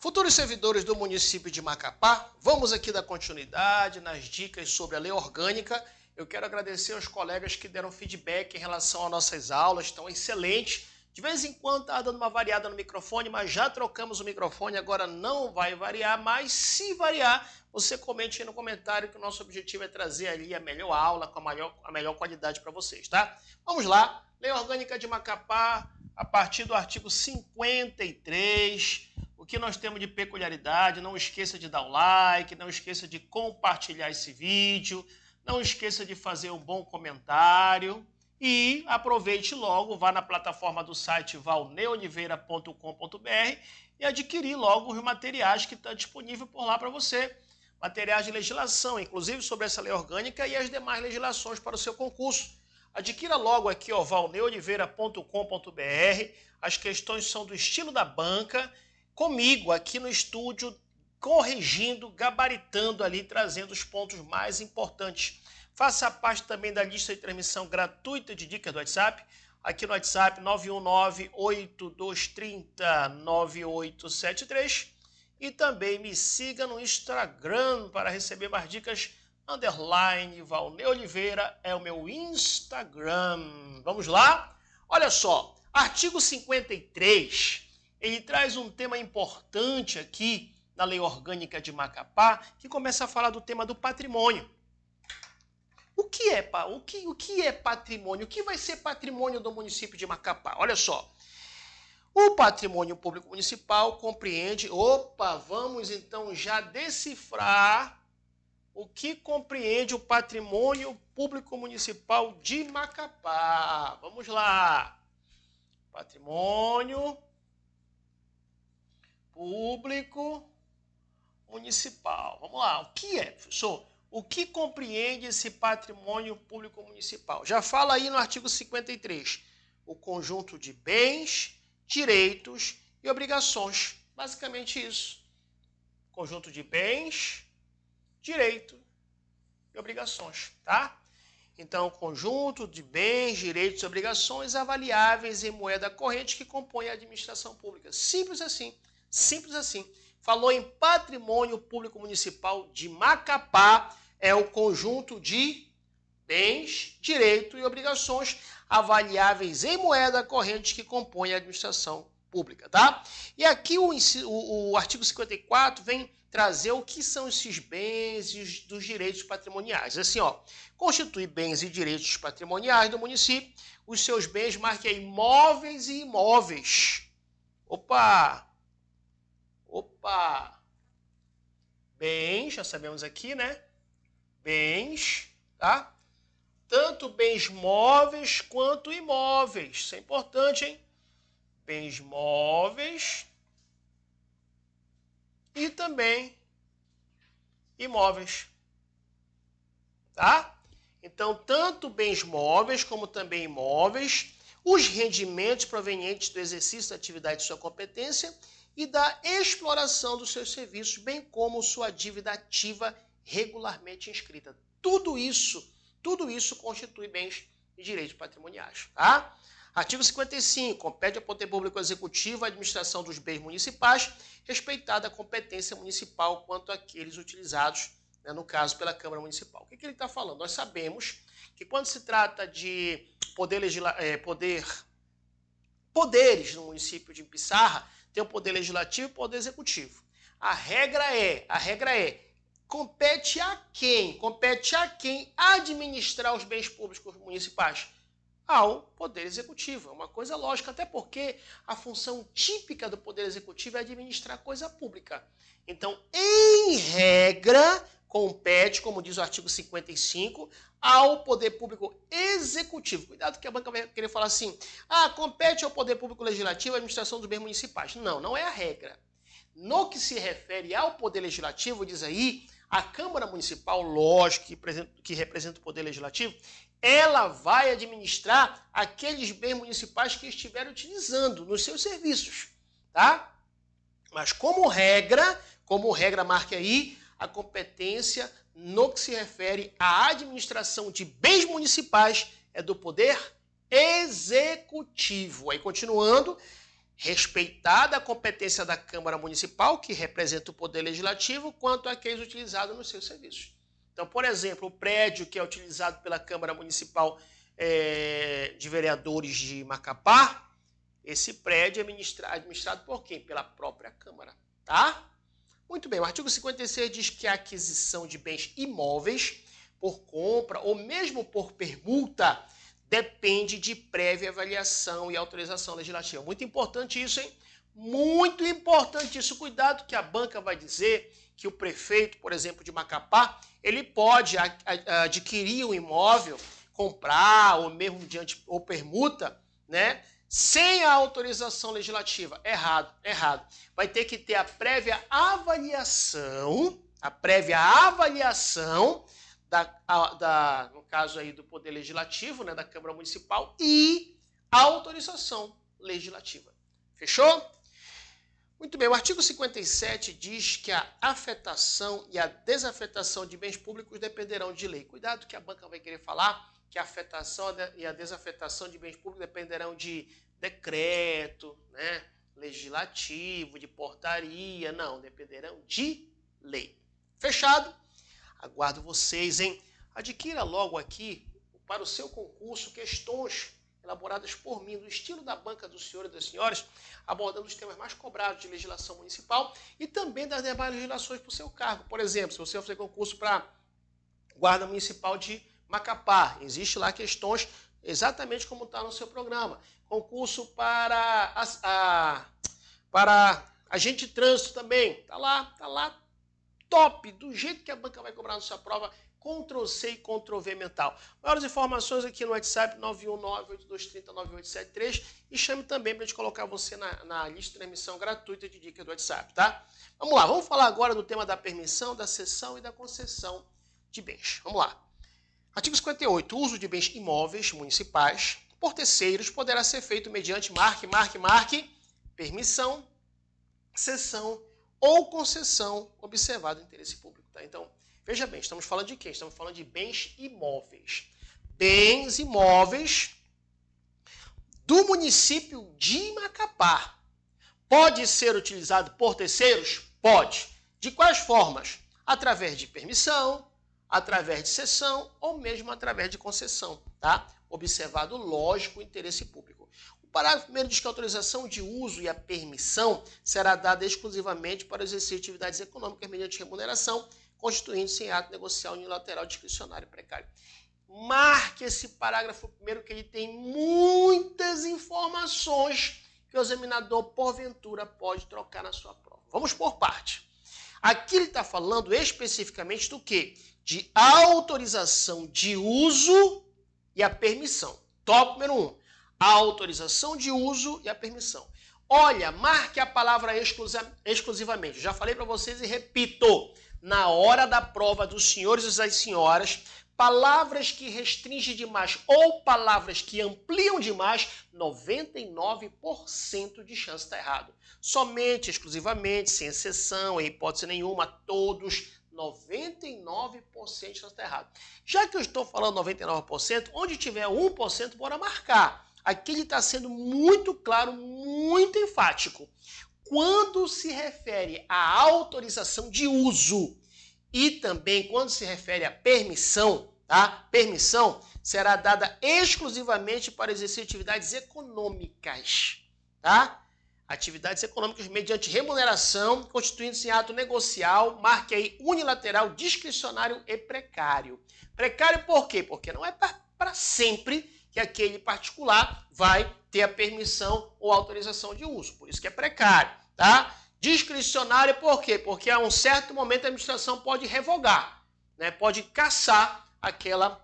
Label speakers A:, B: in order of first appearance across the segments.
A: Futuros servidores do município de Macapá, vamos aqui dar continuidade nas dicas sobre a lei orgânica. Eu quero agradecer aos colegas que deram feedback em relação às nossas aulas, estão excelentes. De vez em quando está dando uma variada no microfone, mas já trocamos o microfone, agora não vai variar, mas se variar, você comente aí no comentário que o nosso objetivo é trazer ali a melhor aula, com a melhor qualidade para vocês, tá? Vamos lá, Lei Orgânica de Macapá, a partir do artigo 53, o que nós temos de peculiaridade, não esqueça de dar o like, não esqueça de compartilhar esse vídeo, não esqueça de fazer um bom comentário e aproveite logo, vá na plataforma do site valneoliveira.com.br e adquirir logo os materiais que estão disponíveis por lá para você. Materiais de legislação, inclusive sobre essa lei orgânica e as demais legislações para o seu concurso. Adquira logo aqui, ó, valneoliveira.com.br. As questões são do estilo da banca, comigo aqui no estúdio, corrigindo, gabaritando ali, trazendo os pontos mais importantes. Faça parte também da lista de transmissão gratuita de dicas do WhatsApp, aqui no WhatsApp 919-8230-9873. E também me siga no Instagram para receber mais dicas. _Valnei Oliveira é o meu Instagram. Vamos lá? Olha só, artigo 53, ele traz um tema importante aqui na Lei Orgânica de Macapá, que começa a falar do tema do patrimônio. O que é patrimônio? O que vai ser patrimônio do município de Macapá? Olha só. O patrimônio público municipal compreende... vamos então já decifrar o que compreende o patrimônio público municipal de Macapá. Vamos lá. Patrimônio público municipal. Vamos lá. O que é, professor? O que compreende esse patrimônio público municipal? Já fala aí no artigo 53. O conjunto de bens, direitos e obrigações. Basicamente isso. Conjunto de bens, direito e obrigações, tá? Então, conjunto de bens, direitos e obrigações avaliáveis em moeda corrente que compõe a administração pública. Simples assim. Simples assim. Falou em patrimônio público municipal de Macapá, é o conjunto de bens, direitos e obrigações avaliáveis em moeda corrente que compõe a administração pública, tá? E aqui o artigo 54 vem trazer o que são esses bens e dos direitos patrimoniais. Assim, ó, constitui bens e direitos patrimoniais do município, os seus bens marquem aí móveis e imóveis. Opa! Bens, já sabemos aqui, né? Bens, tá? Tanto bens móveis quanto imóveis. Isso é importante, hein? Bens móveis e também imóveis, tá? Então, tanto bens móveis como também imóveis, os rendimentos provenientes do exercício da atividade de sua competência e da exploração dos seus serviços, bem como sua dívida ativa regularmente inscrita. Tudo isso constitui bens e direitos patrimoniais, tá? Artigo 55. Compete ao poder público executivo a administração dos bens municipais, respeitada a competência municipal quanto àqueles utilizados, né, no caso, pela Câmara Municipal. O que ele está falando? Nós sabemos que quando se trata de poderes no município de Pissarra, tem o poder legislativo e o poder executivo. A regra é, compete a quem? Compete a quem administrar os bens públicos municipais? Ao Poder Executivo. É uma coisa lógica, até porque a função típica do Poder Executivo é administrar coisa pública. Então, em regra, compete, como diz o artigo 55, ao Poder Público Executivo. Cuidado que a banca vai querer falar assim, compete ao Poder Público Legislativo a administração dos bens municipais. Não, não é a regra. No que se refere ao Poder Legislativo, diz aí, a Câmara Municipal, lógico, que representa o Poder Legislativo, ela vai administrar aqueles bens municipais que estiver utilizando nos seus serviços, tá? Mas como regra, marque aí, a competência no que se refere à administração de bens municipais é do Poder Executivo. Aí, continuando, respeitada a competência da Câmara Municipal, que representa o Poder Legislativo, quanto àqueles utilizados nos seus serviços. Então, por exemplo, o prédio que é utilizado pela Câmara Municipal de Vereadores de Macapá, esse prédio é administrado por quem? Pela própria Câmara, tá? Muito bem, o artigo 56 diz que a aquisição de bens imóveis por compra ou mesmo por permuta depende de prévia avaliação e autorização legislativa. Muito importante isso, hein? Muito importante isso. Cuidado que a banca vai dizer que o prefeito, por exemplo, de Macapá, ele pode adquirir um imóvel, comprar ou mesmo ou permuta, né? Sem a autorização legislativa. Errado. Vai ter que ter a prévia avaliação, no caso aí do Poder Legislativo, né, da Câmara Municipal, e a autorização legislativa. Fechou? Muito bem, o artigo 57 diz que a afetação e a desafetação de bens públicos dependerão de lei. Cuidado que a banca vai querer falar que a afetação e a desafetação de bens públicos dependerão de decreto, né, legislativo, de portaria. Não, dependerão de lei. Fechado? Aguardo vocês, hein? Adquira logo aqui, para o seu concurso, questões elaboradas por mim, do estilo da banca dos senhores e das senhoras, abordando os temas mais cobrados de legislação municipal e também das demais legislações para o seu cargo. Por exemplo, se você fazer concurso para Guarda Municipal de Macapá, existe lá questões exatamente como está no seu programa. Concurso para agente de trânsito também, tá lá, top, do jeito que a banca vai cobrar na sua prova, Ctrl+C e Ctrl+V mental. Maiores informações aqui no WhatsApp 919-8230-9873 e chame também para a gente colocar você na lista de transmissão gratuita de dicas do WhatsApp, tá? Vamos lá, vamos falar agora do tema da permissão, da cessão e da concessão de bens. Vamos lá. Artigo 58. O uso de bens imóveis municipais por terceiros poderá ser feito mediante permissão, cessão ou concessão, observado o interesse público, tá? Então, veja bem, estamos falando de quê? Estamos falando de bens imóveis. Bens imóveis do município de Macapá. Pode ser utilizado por terceiros? Pode. De quais formas? Através de permissão, através de cessão ou mesmo através de concessão, tá? Observado, lógico, o interesse público. O parágrafo 1º diz que a autorização de uso e a permissão será dada exclusivamente para exercer atividades econômicas mediante remuneração, constituindo-se em ato negocial unilateral, discricionário e precário. Marque esse parágrafo 1º, que ele tem muitas informações que o examinador, porventura, pode trocar na sua prova. Vamos por parte. Aqui ele está falando especificamente do quê? De autorização de uso e a permissão. Tópico número 1. A autorização de uso e a permissão. Olha, marque a palavra exclusivamente. Já falei para vocês e repito. Na hora da prova dos senhores e das senhoras, palavras que restringem demais ou palavras que ampliam demais, 99% de chance de estar errado. Somente, exclusivamente, sem exceção, em hipótese nenhuma, todos, 99% de chance de estar errado. Já que eu estou falando 99%, onde tiver 1%, bora marcar. Aqui ele está sendo muito claro, muito enfático. Quando se refere à autorização de uso e também quando se refere à permissão, tá? Permissão será dada exclusivamente para exercer atividades econômicas, tá? Atividades econômicas mediante remuneração, constituindo-se em ato negocial, marque aí unilateral, discricionário e precário. Precário por quê? Porque não é para sempre que aquele particular vai ter a permissão ou autorização de uso. Por isso que é precário, tá? Discricionário por quê? Porque a um certo momento a administração pode revogar, né? Pode cassar aquela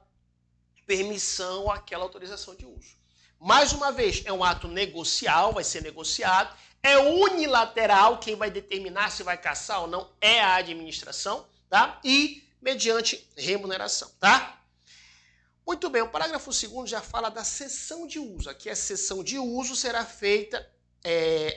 A: permissão ou aquela autorização de uso. Mais uma vez, é um ato negocial, vai ser negociado, é unilateral, quem vai determinar se vai cassar ou não é a administração, tá? E mediante remuneração, tá? Muito bem, o parágrafo 2º já fala da cessão de uso. Aqui a cessão de uso será feita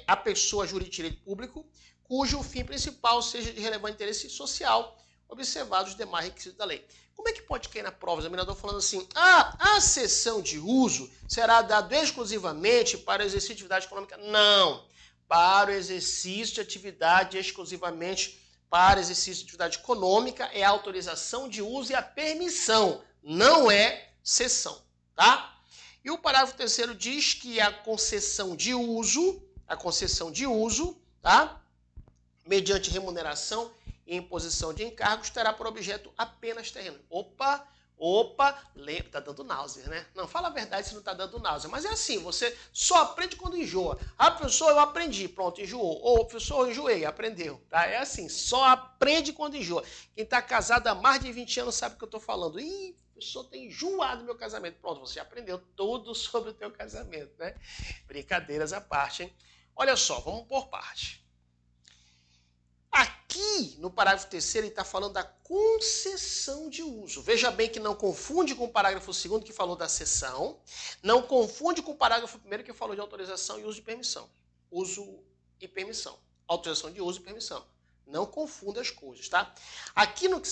A: a pessoa jurídica de direito público, cujo fim principal seja de relevante interesse social observados os demais requisitos da lei. Como é que pode cair na prova o examinador falando assim, a cessão de uso será dada exclusivamente para o exercício de atividade econômica? Não, para o exercício de atividade exclusivamente para exercício de atividade econômica é a autorização de uso e a permissão, não é cessão, tá? E o parágrafo 3º diz que a concessão de uso, tá? Mediante remuneração e imposição de encargos, terá por objeto apenas terreno. Opa, tá dando náusea, né? Não, fala a verdade se não tá dando náusea. Mas é assim, você só aprende quando enjoa. A pessoa, eu aprendi, pronto, enjoou. Ou professor, eu enjoei, aprendeu. Tá? É assim, só aprende quando enjoa. Quem tá casado há mais de 20 anos sabe o que eu tô falando. Ih, professor, tem enjoado meu casamento. Pronto, você aprendeu tudo sobre o teu casamento, né? Brincadeiras à parte, hein? Olha só, vamos por parte. Aqui, no parágrafo 3º, ele está falando da concessão de uso. Veja bem que não confunde com o parágrafo 2º, que falou da cessão. Não confunde com o parágrafo 1º, que falou de autorização e uso de permissão. Uso e permissão. Autorização de uso e permissão. Não confunda as coisas, tá? Aqui, no que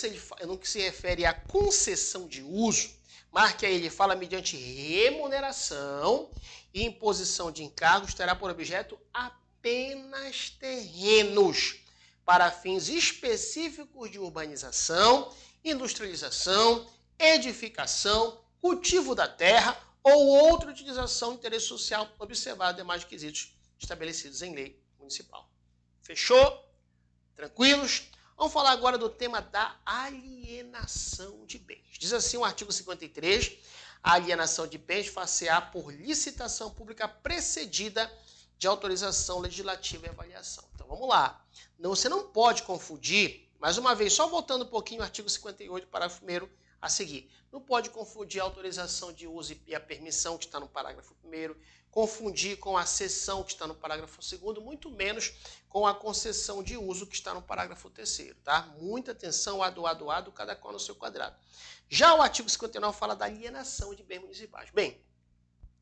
A: se refere à concessão de uso, marque aí, ele fala mediante remuneração e imposição de encargos, terá por objeto apenas terrenos para fins específicos de urbanização, industrialização, edificação, cultivo da terra ou outra utilização de interesse social, observado demais requisitos estabelecidos em lei municipal. Fechou? Tranquilos? Vamos falar agora do tema da alienação de bens. Diz assim o artigo 53, a alienação de bens far-se-á por licitação pública precedida de autorização legislativa e avaliação. Então, vamos lá. Você não pode confundir, mais uma vez, só voltando um pouquinho ao artigo 58, parágrafo 1º, a seguir. Não pode confundir a autorização de uso e a permissão, que está no parágrafo 1º, confundir com a cessão, que está no parágrafo 2º, muito menos com a concessão de uso, que está no parágrafo 3º, tá? Muita atenção, ado, cada qual no seu quadrado. Já o artigo 59 fala da alienação de bens municipais. Bem,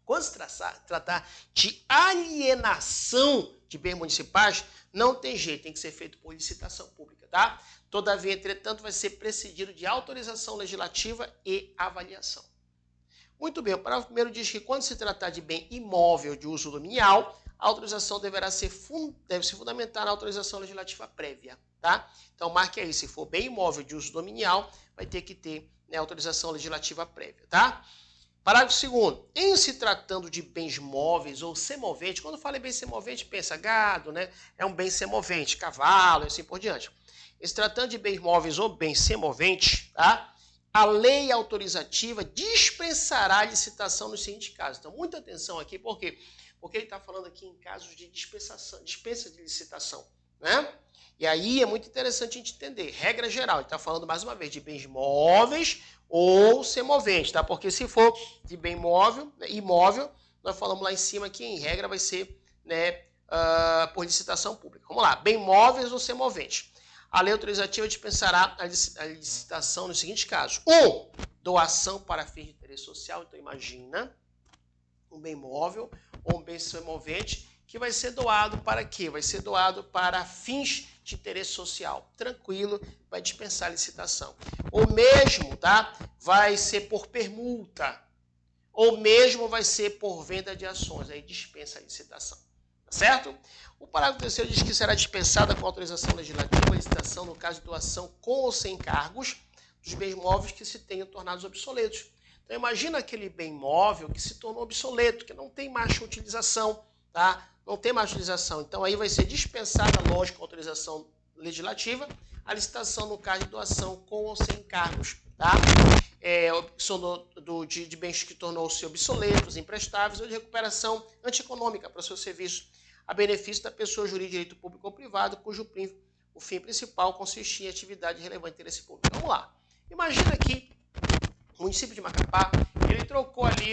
A: quando se tratar de alienação de bens municipais, não tem jeito, tem que ser feito por licitação pública, tá? Todavia, entretanto, vai ser precedido de autorização legislativa e avaliação. Muito bem, o parágrafo 1º diz que quando se tratar de bem imóvel de uso dominial, a autorização deve se fundamentar na autorização legislativa prévia, tá? Então, marque aí, se for bem imóvel de uso dominial, vai ter que ter, né, autorização legislativa prévia, tá? Parágrafo 2º. Em se tratando de bens móveis ou semoventes, quando fala em bem semovente, pensa gado, né? É um bem semovente, cavalo e assim por diante. Em se tratando de bens móveis ou bens semoventes, tá? A lei autorizativa dispensará a licitação nos seguintes casos. Então, muita atenção aqui, por quê? Porque ele está falando aqui em casos de dispensa de licitação, né? E aí é muito interessante a gente entender. Regra geral, ele está falando mais uma vez de bens móveis ou semoventes, tá? Porque se for de bem imóvel, nós falamos lá em cima que em regra vai ser, né, por licitação pública. Vamos lá, bem móveis ou semoventes. A lei autorizativa dispensará a licitação nos seguintes casos. 1. Doação para fins de interesse social. Então imagina um bem móvel ou um bem semovente que vai ser doado para quê? Vai ser doado para fins de interesse social. Tranquilo, vai dispensar a licitação. Ou mesmo, tá? Vai ser por permuta. Ou mesmo vai ser por venda de ações. Aí dispensa a licitação. Tá certo? O parágrafo 3º diz que será dispensada com autorização legislativa a licitação no caso de doação com ou sem encargos dos bens móveis que se tenham tornado obsoletos. Então imagina aquele bem móvel que se tornou obsoleto, que não tem mais utilização, tá? Não tem mais utilização. Então aí vai ser dispensada, lógico, a autorização legislativa, a licitação no caso de doação com ou sem encargos, tá? De bens que tornou-se obsoletos, imprestáveis ou de recuperação antieconômica para o seu serviço, a benefício da pessoa jurídica de direito público ou privado, cujo o fim principal consistia em atividade relevante de interesse público. Vamos lá. Imagina que o município de Macapá, ele trocou ali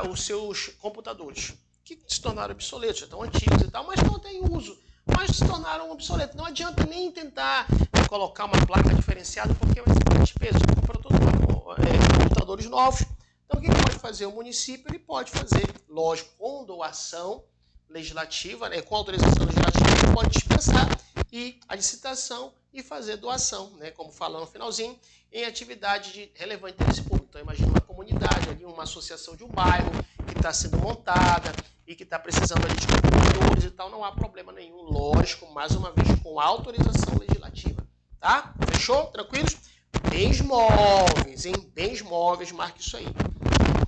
A: os seus computadores, que se tornaram obsoletos, já estão antigos e tal, mas não têm uso, mas se tornaram obsoletos. Não adianta nem tentar colocar uma placa diferenciada, porque vai ser mais despesa. Você comprou todos computadores novos. Então, o que pode fazer? O município ele pode fazer, lógico, com doação legislativa, né, com autorização legislativa, ele pode dispensar e a licitação e fazer doação, né, como falando no finalzinho, em atividade de relevante interesse público. Então, imagina uma comunidade, ali, uma associação de um bairro que está sendo montada e que está precisando ali de contribuidores e tal, não há problema nenhum, lógico, mais uma vez, com autorização legislativa. Tá? Fechou? Tranquilos? Bens móveis, hein? Bens móveis, marque isso aí.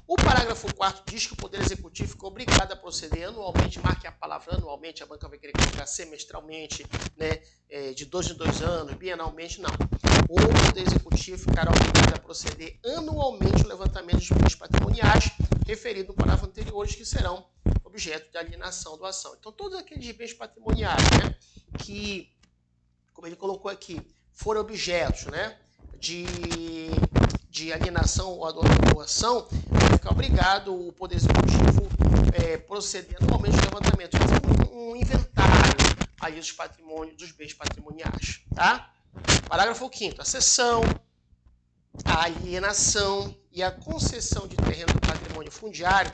A: O parágrafo 4º diz que o Poder Executivo fica obrigado a proceder anualmente, marque a palavra anualmente, a banca vai querer colocar semestralmente, né, de 2 em 2 anos, bienalmente, não. O Poder Executivo ficará obrigado a proceder anualmente o levantamento dos bens patrimoniais, referido no parágrafo anterior, que serão objeto de alienação, doação. Então, todos aqueles bens patrimoniais, né, que, como ele colocou aqui, foram objetos, né, de alienação ou doação, vai ficar obrigado o Poder Executivo proceder anualmente ao levantamento, fazer um inventário aí dos patrimônios, dos bens patrimoniais. Tá? Parágrafo 5º. A cessão, a alienação e a concessão de terreno do patrimônio fundiário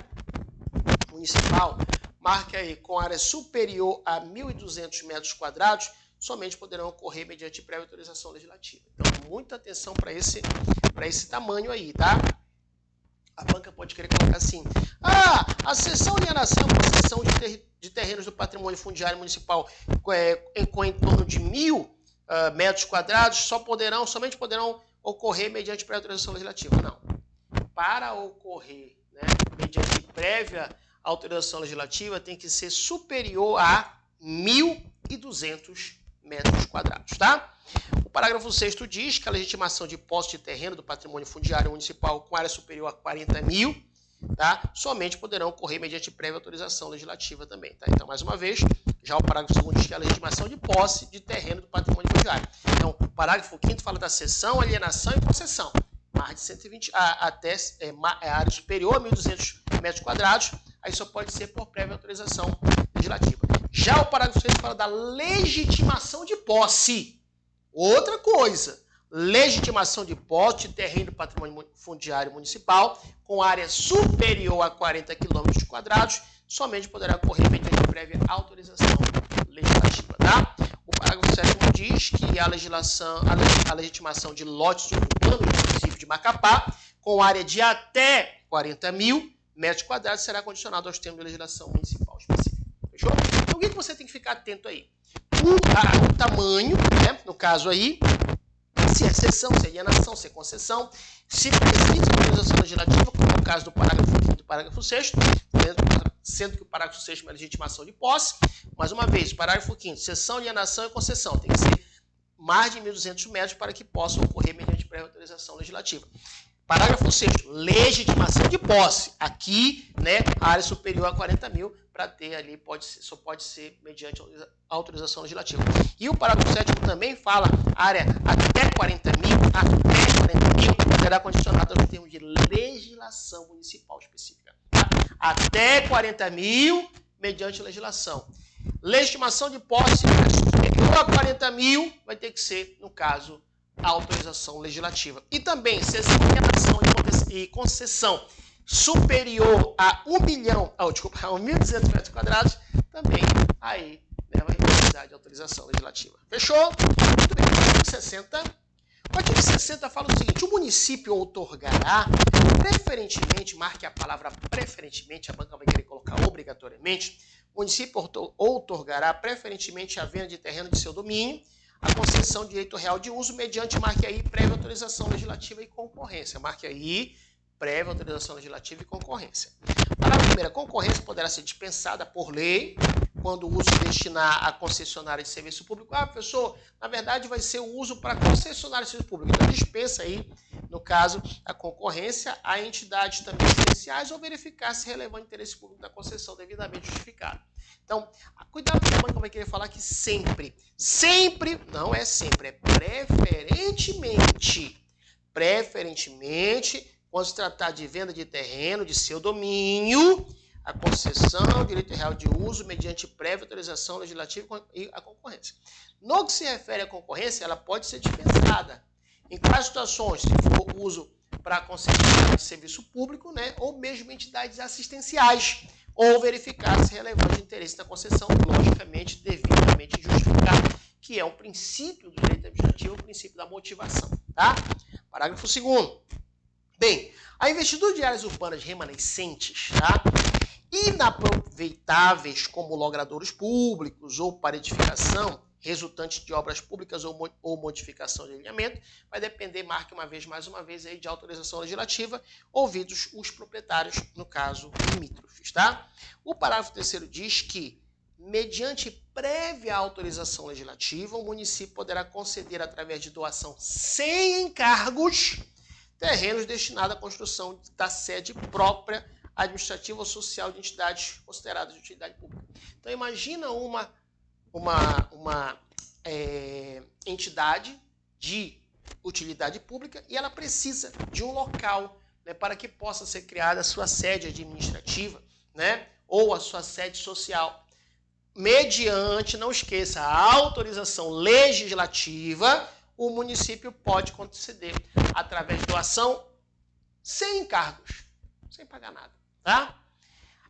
A: municipal, marque aí, com área superior a 1.200 metros quadrados, somente poderão ocorrer mediante prévia autorização legislativa. Então, muita atenção para esse tamanho aí, tá? A banca pode querer colocar assim, a cessão, alienação e concessão de terrenos do patrimônio fundiário municipal com em torno de 1.000 metros quadrados somente poderão ocorrer mediante prévia autorização legislativa. Não. Para ocorrer, né, mediante prévia autorização legislativa, tem que ser superior a 1.200 metros quadrados, tá? O parágrafo 6º diz que a legitimação de posse de terreno do patrimônio fundiário municipal com área superior a 40 mil, tá, somente poderão ocorrer mediante prévia autorização legislativa também, tá? Então, mais uma vez, já o parágrafo 2º diz que a legitimação de posse de terreno do patrimônio fundiário. Então, o parágrafo 5º fala da cessão, alienação e concessão. Mais de 120, até área superior a 1.200 metros quadrados, aí só pode ser por prévia autorização legislativa. Já o parágrafo 6 fala da legitimação de posse. Outra coisa, legitimação de posse de terreno do patrimônio fundiário municipal com área superior a 40 km², somente poderá ocorrer mediante prévia autorização legislativa. Tá? O parágrafo 7º diz que a legitimação de lotes urbanos do município de Macapá com área de até 40 mil metros quadrados será condicionado aos termos de legislação municipal específica. Fechou? Então, o que você tem que ficar atento aí? O tamanho, né? No caso aí, se é cessão, se é alienação, se é concessão, se precisa de autorização legislativa, como é o caso do parágrafo 5º e do parágrafo 6º, sendo que o parágrafo 6º é a legitimação de posse. Mais uma vez, parágrafo 5º, cessão, alienação e concessão. Tem que ser mais de 1.200 metros para que possa ocorrer mediante prévia autorização legislativa. Parágrafo 6º, legitimação de posse. Aqui, né, a área superior a 40 mil, para ter ali, só pode ser mediante autorização legislativa. E o parágrafo 7º também fala área até 40 mil, será condicionada aos termos de legislação municipal específica. Tá? Até 40 mil, mediante legislação. Legitimação de posse superior a 40 mil, vai ter que ser, no caso, a autorização legislativa. E também, cessão, alienação e concessão superior a 1.200 metros quadrados, também aí, né, vai precisar de autorização legislativa. Fechou? Muito bem. Artigo 60. O artigo 60 fala o seguinte: o município outorgará preferentemente, marque a palavra preferentemente, a banca vai querer colocar obrigatoriamente, o município outorgará preferentemente a venda de terreno de seu domínio, a concessão de direito real de uso mediante, marque aí, prévia autorização legislativa e concorrência. Marque aí, prévia autorização legislativa e concorrência. Parágrafo 1º, a concorrência poderá ser dispensada por lei quando o uso destinar a concessionária de serviço público. Professor, na verdade vai ser o uso para concessionária de serviço público. Então dispensa aí, no caso, a concorrência a entidades também essenciais ou verificar se relevante interesse público da concessão devidamente justificado. Então, cuidado que a banca vai querer falar que sempre, não é sempre, é preferentemente, quando se tratar de venda de terreno de seu domínio, a concessão, direito real de uso, mediante prévia autorização legislativa e a concorrência. No que se refere à concorrência, ela pode ser dispensada. Em quais situações? Se for uso para concessionária de serviço público, né, ou mesmo entidades assistenciais, ou verificar se relevante interesse da concessão, logicamente, devidamente justificado, que que é um princípio do direito administrativo, o princípio da motivação, tá? Parágrafo 2º. Bem, a investidura de áreas urbanas remanescentes, tá? Inaproveitáveis como logradouros públicos ou para edificação, resultante de obras públicas ou modificação de alinhamento, vai depender, marque mais uma vez, aí, de autorização legislativa, ouvidos os proprietários, no caso, limítrofes, tá? O parágrafo 3º diz que, mediante prévia autorização legislativa, o município poderá conceder, através de doação sem encargos, terrenos destinados à construção da sede própria, administrativa ou social de entidades consideradas de utilidade pública. Então, imagina uma entidade de utilidade pública e ela precisa de um local, né, para que possa ser criada a sua sede administrativa, né, ou a sua sede social. Mediante, não esqueça, a autorização legislativa, o município pode conceder através de doação sem encargos, sem pagar nada, tá?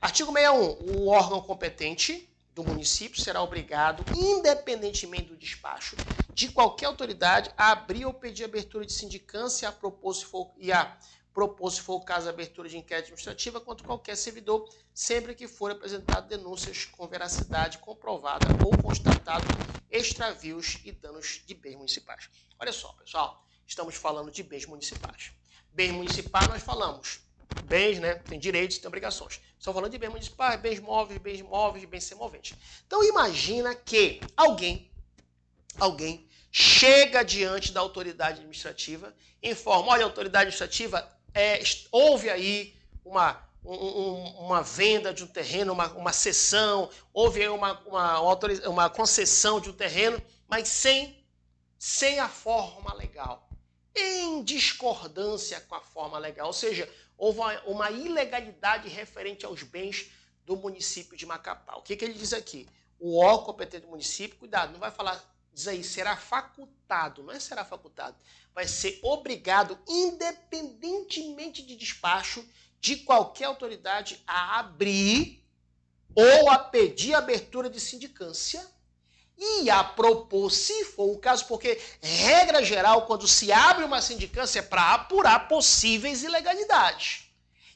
A: Artigo 61. O órgão competente do município será obrigado, independentemente do despacho de qualquer autoridade, a abrir ou pedir abertura de sindicância a propor, se for o caso, a abertura de inquérito administrativa contra qualquer servidor, sempre que for apresentado denúncias com veracidade comprovada ou constatado extravios e danos de bens municipais. Olha só, pessoal, estamos falando de bens municipais. Bens municipais, nós falamos bens, né? Tem direitos e tem obrigações. Estamos falando de bens municipais, bens móveis, bens semoventes. Então, imagina que alguém chega diante da autoridade administrativa, informa, olha, a autoridade administrativa, houve aí uma venda de um terreno, uma cessão, houve aí uma concessão de um terreno, mas sem a forma legal, em discordância com a forma legal, ou seja, houve uma ilegalidade referente aos bens do município de Macapá. O que ele diz aqui? O órgão competente do município, cuidado, não vai falar, diz aí, será facultado, não é será facultado, vai ser obrigado, independentemente de despacho, de qualquer autoridade a abrir ou a pedir abertura de sindicância e a propor, se for o caso, porque, regra geral, quando se abre uma sindicância é para apurar possíveis ilegalidades.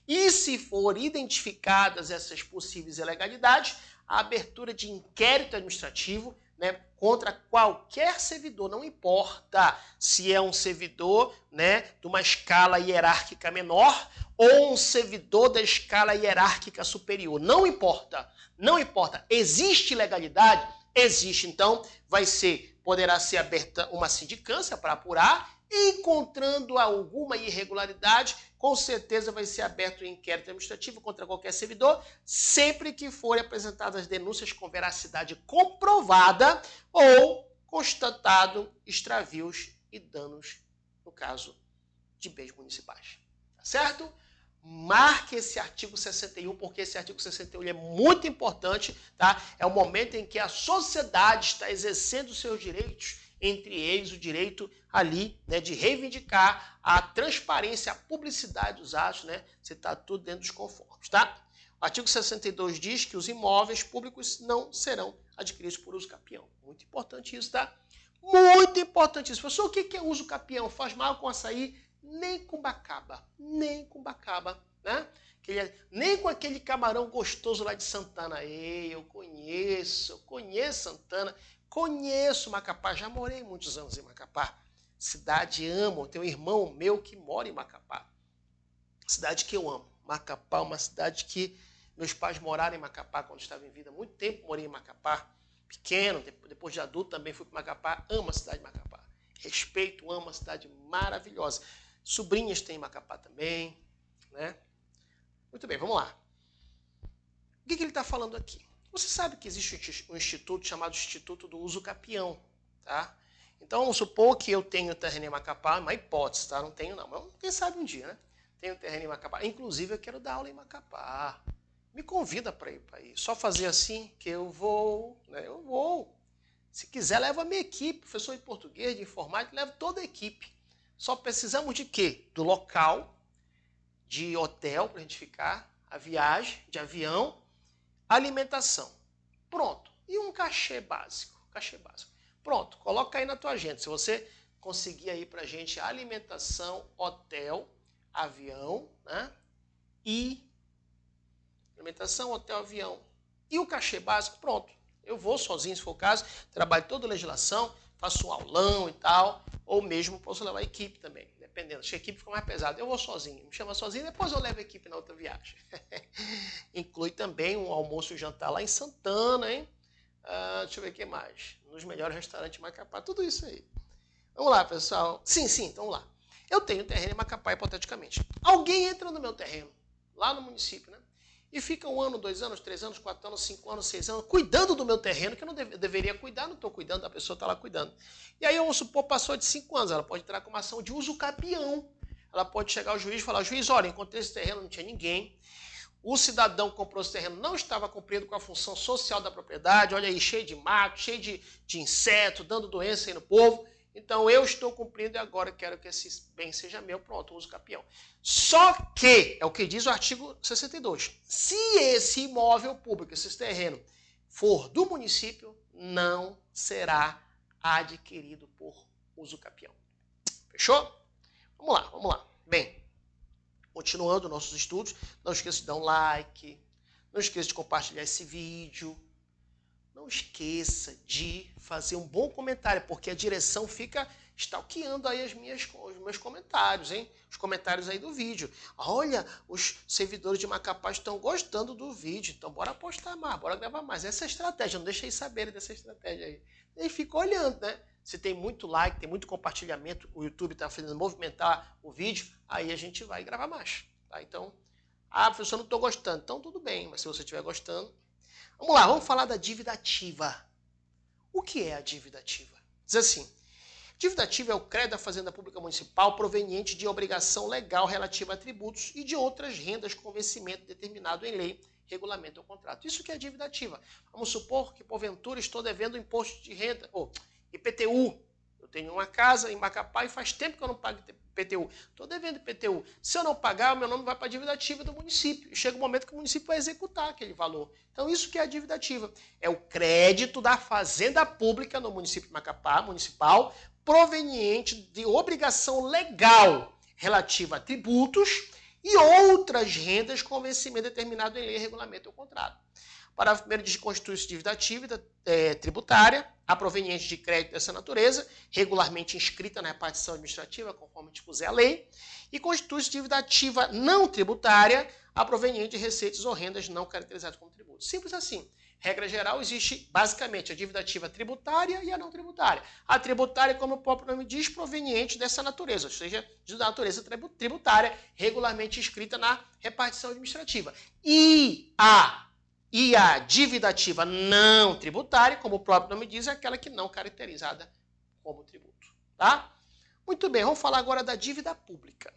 A: E se for identificadas essas possíveis ilegalidades, a abertura de inquérito administrativo, né, contra qualquer servidor, não importa se é um servidor, né, de uma escala hierárquica menor ou um servidor da escala hierárquica superior. Não importa, não importa. Existe ilegalidade? Existe, então, poderá ser aberta uma sindicância para apurar, encontrando alguma irregularidade, com certeza vai ser aberto um inquérito administrativo contra qualquer servidor, sempre que forem apresentadas denúncias com veracidade comprovada ou constatado extravios e danos, no caso de bens municipais. Tá certo? Marque esse artigo 61, porque esse artigo 61 é muito importante, tá? É o momento em que a sociedade está exercendo os seus direitos, entre eles o direito ali, né, de reivindicar a transparência, a publicidade dos atos, né? Você está tudo dentro dos conformes, tá? O artigo 62 diz que os imóveis públicos não serão adquiridos por uso capião. Muito importante isso, tá? Muito importante isso. Professor, o que é uso capião? Faz mal com açaí? Nem com bacaba, né? Nem com aquele camarão gostoso lá de Santana. Ei, eu conheço Santana, conheço Macapá, já morei muitos anos em Macapá. Cidade amo, tenho um irmão meu que mora em Macapá. Cidade que eu amo. Macapá é uma cidade que meus pais moraram em Macapá quando estavam em vida. Muito tempo morei em Macapá, pequeno, depois de adulto também fui para Macapá. Amo a cidade de Macapá. Respeito, amo a cidade maravilhosa. Sobrinhas tem em Macapá também, né? Muito bem, vamos lá. O que ele está falando aqui? Você sabe que existe um instituto chamado Instituto do Uso Capião, tá? Então, vamos supor que eu tenho terreno em Macapá, uma hipótese, tá? Não tenho não, mas quem sabe um dia, né? Tenho terreno em Macapá. Inclusive, eu quero dar aula em Macapá. Me convida para ir para aí. Só fazer assim que eu vou, né? Eu vou. Se quiser, leva a minha equipe, professor de português, de informática, leva toda a equipe. Só precisamos de quê? Do local, de hotel para a gente ficar, a viagem, de avião, alimentação. Pronto. E um cachê básico. Pronto, coloca aí na tua agenda. Se você conseguir aí pra gente alimentação, hotel, avião, né? E alimentação, hotel, avião. E o cachê básico, pronto. Eu vou sozinho, se for o caso, trabalho toda a legislação, faço um aulão e tal, ou mesmo posso levar a equipe também, dependendo. Se a equipe fica mais pesada, eu vou sozinho. Me chama sozinho, depois eu levo a equipe na outra viagem. Inclui também um almoço e jantar lá em Santana, hein? Deixa eu ver o que mais. Nos melhores restaurantes de Macapá, tudo isso aí. Vamos lá, pessoal. Sim, então vamos lá. Eu tenho terreno em Macapá, hipoteticamente. Alguém entra no meu terreno, lá no município, né? E fica 1 ano, 2 anos, 3 anos, 4 anos, 5 anos, 6 anos, cuidando do meu terreno, que eu não deveria cuidar, não estou cuidando, a pessoa está lá cuidando. E aí, vamos supor, passou de 5 anos, ela pode entrar com uma ação de uso capião. Ela pode chegar ao juiz e falar, juiz, olha, encontrei esse terreno, não tinha ninguém. O cidadão que comprou esse terreno não estava cumprindo com a função social da propriedade, olha aí, cheio de mato, cheio de inseto, dando doença aí no povo. Então, eu estou cumprindo e agora quero que esse bem seja meu. Pronto, uso capião. Só que, é o que diz o artigo 62, se esse imóvel público, esse terreno, for do município, não será adquirido por uso capião. Fechou? Vamos lá. Bem, continuando nossos estudos, não esqueça de dar um like, não esqueça de compartilhar esse vídeo, não esqueça de fazer um bom comentário, porque a direção fica stalkeando aí os meus comentários, hein? Os comentários aí do vídeo. Olha, os servidores de Macapá estão gostando do vídeo, então bora postar mais, bora gravar mais. Essa é a estratégia, não deixa eles saberem dessa estratégia aí. E fica olhando, né? Se tem muito like, tem muito compartilhamento, o YouTube está fazendo movimentar o vídeo, aí a gente vai gravar mais. Tá? Então, professor, não estou gostando. Então, tudo bem, mas se você estiver gostando... Vamos lá, vamos falar da dívida ativa. O que é a dívida ativa? Diz assim, dívida ativa é o crédito da Fazenda Pública Municipal proveniente de obrigação legal relativa a tributos e de outras rendas com vencimento determinado em lei, regulamento ou contrato. Isso que é dívida ativa. Vamos supor que, porventura, estou devendo imposto de renda, ou IPTU. Eu tenho uma casa em Macapá e faz tempo que eu não pago IPTU. Estou devendo IPTU. Se eu não pagar, o meu nome vai para a dívida ativa do município. E chega um momento que o município vai executar aquele valor. Então, isso que é a dívida ativa. É o crédito da Fazenda Pública no município de Macapá, municipal, proveniente de obrigação legal relativa a tributos e outras rendas com vencimento determinado em lei, regulamento ou contrato. Parágrafo 1º diz que constitui-se dívida ativa tributária, a proveniente de crédito dessa natureza, regularmente inscrita na repartição administrativa, conforme dispuser a lei, e constitui-se dívida ativa não tributária, a proveniente de receitas ou rendas não caracterizadas como tributo. Simples assim. Regra geral, existe basicamente a dívida ativa tributária e a não tributária. A tributária, como o próprio nome diz, proveniente dessa natureza, ou seja, da natureza tributária, regularmente inscrita na repartição administrativa. E a dívida ativa não tributária, como o próprio nome diz, é aquela que não caracterizada como tributo. Tá? Muito bem, vamos falar agora da dívida pública.